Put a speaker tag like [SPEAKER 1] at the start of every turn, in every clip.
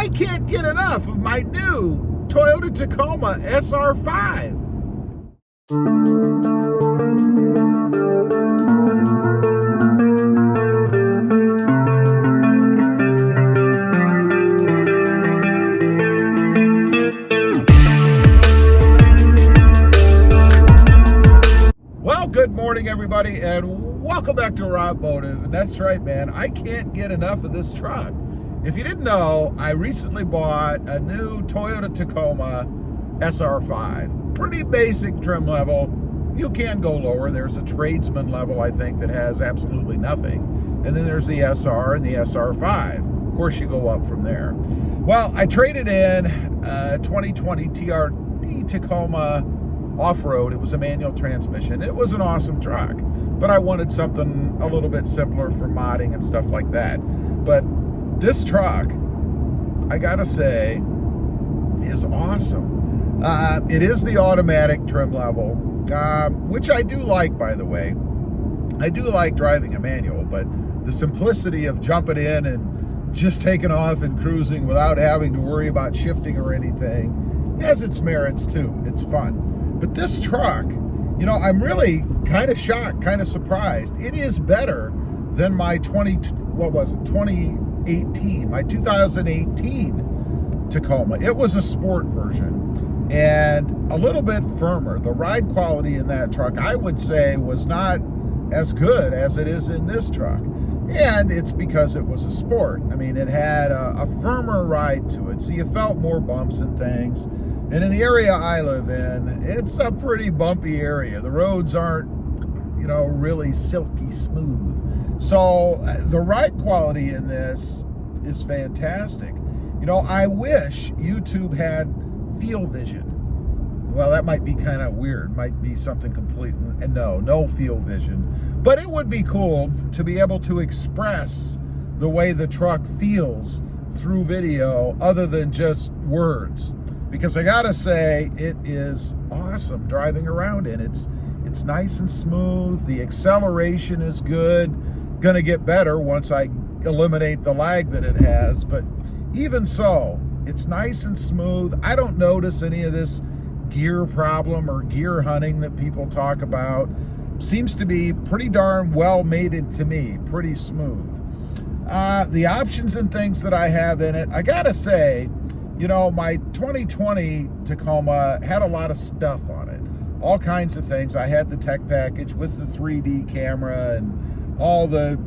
[SPEAKER 1] I can't get enough of my new Toyota Tacoma SR5. Well, good morning, everybody, and welcome back to Robmotive. And that's right, man, I can't get enough of this truck. If you didn't know, I recently bought a new Toyota Tacoma SR5. Pretty basic trim level. You can go lower. There's a tradesman level, I think, that has absolutely nothing. And then there's the SR and the SR5. Of course, you go up from there. Well, I traded in a 2020 TRD Tacoma off-road. It was a manual transmission. It was an awesome truck, but I wanted something a little bit simpler for modding and stuff like that. But this truck, I gotta say, is awesome. It is the automatic trim level, which I do like, by the way. I do like driving a manual, but the simplicity of jumping in and just taking off and cruising without having to worry about shifting or anything has its merits too. It's fun. But this truck, you know, I'm really kind of shocked, kind of surprised. It is better than my 2018 Tacoma. It was a sport version and a little bit firmer. The ride quality in that truck, I would say, was not as good as it is in this truck. And it's because it was a sport. I mean, it had a firmer ride to it, so you felt more bumps and things. And in the area I live in, it's a pretty bumpy area. The roads aren't, you know, really silky smooth. So the ride quality in this is fantastic. You know, I wish YouTube had field vision. Well, that might be kind of weird. Might be something complete. And no field vision. But it would be cool to be able to express the way the truck feels through video other than just words. Because I gotta say, it is awesome driving around in. It's nice and smooth. The acceleration is good. Gonna get better once I eliminate the lag that it has. But even so, it's nice and smooth. I don't notice any of this gear problem or gear hunting that people talk about. Seems to be pretty darn well mated to me. Pretty smooth. The options and things that I have in it, I gotta say, you know, my 2020 Tacoma had a lot of stuff on it. All kinds of things. I had the tech package with the 3D camera and all the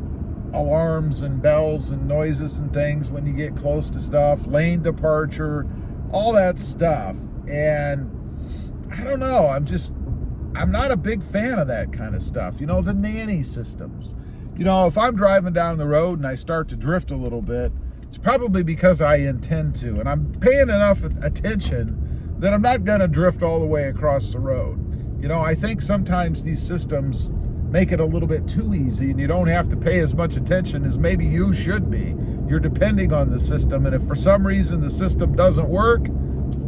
[SPEAKER 1] alarms and bells and noises and things when you get close to stuff, lane departure, all that stuff. And I don't know, I'm not a big fan of that kind of stuff. You know, the nanny systems. You know, if I'm driving down the road and I start to drift a little bit, it's probably because I intend to, and I'm paying enough attention that I'm not gonna drift all the way across the road. You know, I think sometimes these systems make it a little bit too easy and you don't have to pay as much attention as maybe you should be. You're depending on the system, and if for some reason the system doesn't work,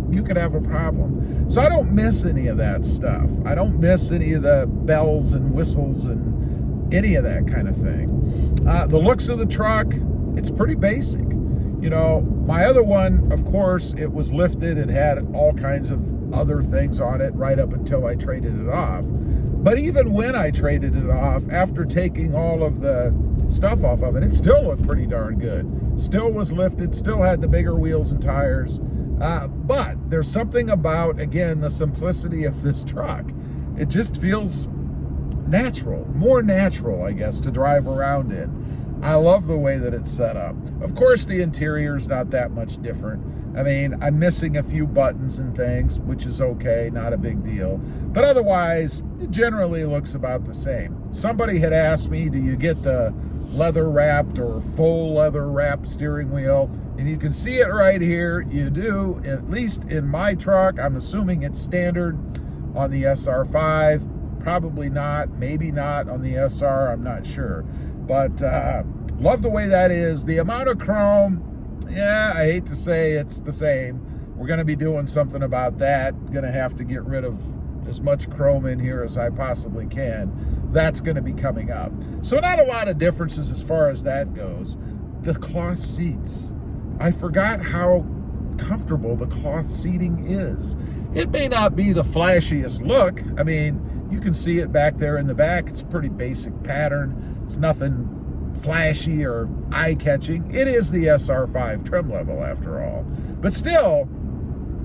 [SPEAKER 1] you could have a problem. So I don't miss any of that stuff. I don't miss any of the bells and whistles and any of that kind of thing. The looks of the truck, it's pretty basic. You know, my other one, of course, it was lifted. It had all kinds of other things on it right up until I traded it off. But even when I traded it off, after taking all of the stuff off of it, it still looked pretty darn good. Still was lifted, still had the bigger wheels and tires. But there's something about, again, the simplicity of this truck. It just feels natural, more natural, I guess, to drive around in. I love the way that it's set up. Of course, the interior's not that much different. I mean, I'm missing a few buttons and things, which is okay, not a big deal. But otherwise, it generally looks about the same. Somebody had asked me, do you get the leather wrapped or full leather wrapped steering wheel? And you can see it right here. You do, at least in my truck. I'm assuming it's standard on the SR5. Probably not, maybe not on the SR, I'm not sure. But love the way that is. The amount of chrome, yeah, I hate to say it's the same. We're going to be doing something about that. Going to have to get rid of as much chrome in here as I possibly can. That's going to be coming up. So not a lot of differences as far as that goes. The cloth seats. I forgot how comfortable the cloth seating is. It may not be the flashiest look. I mean, you can see it back there in the back. It's a pretty basic pattern. It's nothing flashy or eye-catching. It is the SR5 trim level after all. But still,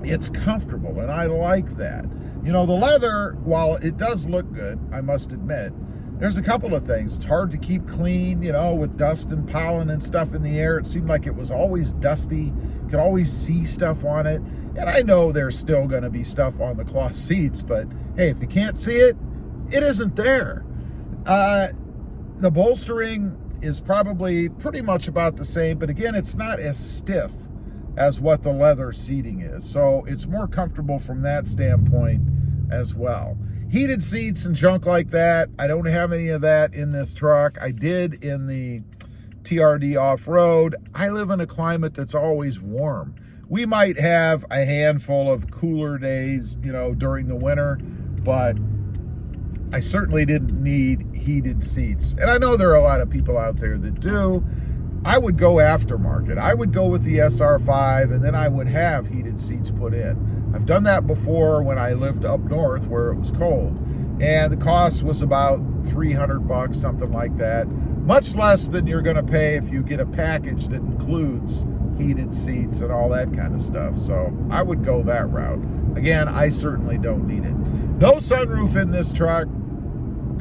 [SPEAKER 1] it's comfortable, and I like that. You know, the leather, while it does look good, I must admit, there's a couple of things. It's hard to keep clean, you know, with dust and pollen and stuff in the air. It seemed like it was always dusty. You could always see stuff on it. And I know there's still going to be stuff on the cloth seats, but hey, if you can't see it, it isn't there. The bolstering is probably pretty much about the same, but again, it's not as stiff as what the leather seating is. So it's more comfortable from that standpoint as well. Heated seats and junk like that, I don't have any of that in this truck. I did in the TRD off-road. I live in a climate that's always warm. We might have a handful of cooler days, you know, during the winter, but I certainly didn't need heated seats. And I know there are a lot of people out there that do. I would go aftermarket. I would go with the SR5, and then I would have heated seats put in. I've done that before when I lived up north where it was cold, and the cost was about $300, something like that. Much less than you're gonna pay if you get a package that includes heated seats and all that kind of stuff. So I would go that route. Again, I certainly don't need it. No sunroof in this truck.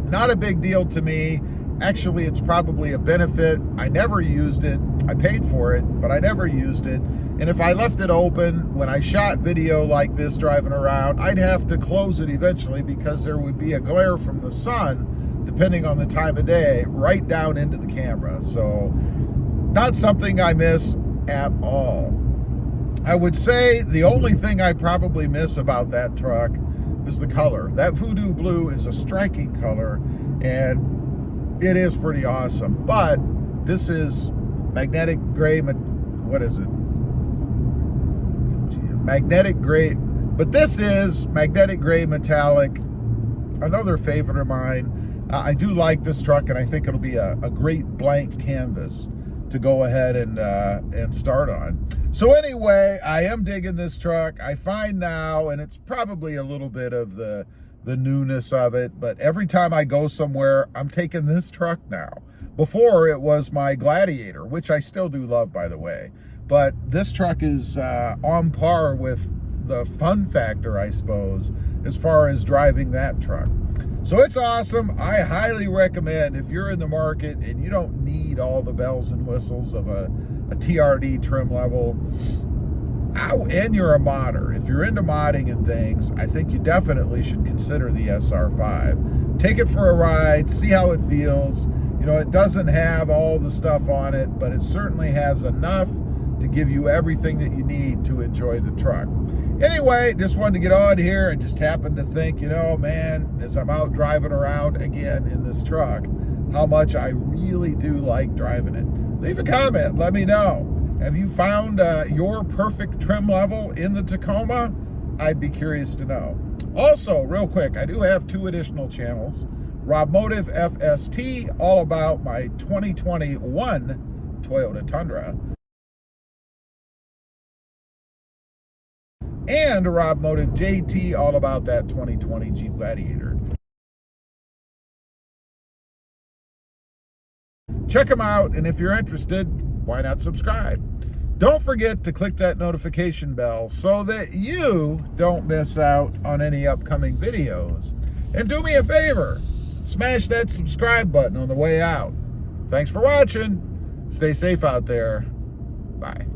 [SPEAKER 1] Not a big deal to me. Actually, it's probably a benefit. I never used it. I paid for it, but I never used it. And if I left it open, when I shot video like this driving around, I'd have to close it eventually because there would be a glare from the sun, depending on the time of day, right down into the camera. So not something I miss at all. I would say the only thing I probably miss about that truck is the color. That voodoo blue is a striking color, and it is pretty awesome. But this is magnetic gray, what is it? Magnetic gray, but this is magnetic gray metallic, another favorite of mine. I do like this truck, and I think it'll be a great blank canvas to go ahead and start on. So anyway, I am digging this truck. I find now, and it's probably a little bit of the newness of it, but every time I go somewhere, I'm taking this truck now. Before, it was my Gladiator, which I still do love, by the way. But this truck is on par with the fun factor, I suppose, as far as driving that truck. So it's awesome. I highly recommend, if you're in the market and you don't need all the bells and whistles of a TRD trim level, and you're a modder, if you're into modding and things, I think you definitely should consider the SR5. Take it for a ride, see how it feels. You know, it doesn't have all the stuff on it, but it certainly has enough to give you everything that you need to enjoy the truck. Anyway, just wanted to get on here. I just happened to think, you know, man, as I'm out driving around again in this truck, how much I really do like driving it. Leave a comment, let me know. Have you found your perfect trim level in the Tacoma? I'd be curious to know. Also, real quick, I do have 2 additional channels. Robmotive FST, all about my 2021 Toyota Tundra. And Robmotive JT, all about that 2020 Jeep Gladiator. Check them out, and if you're interested, why not subscribe? Don't forget to click that notification bell so that you don't miss out on any upcoming videos. And do me a favor, smash that subscribe button on the way out. Thanks for watching. Stay safe out there. Bye.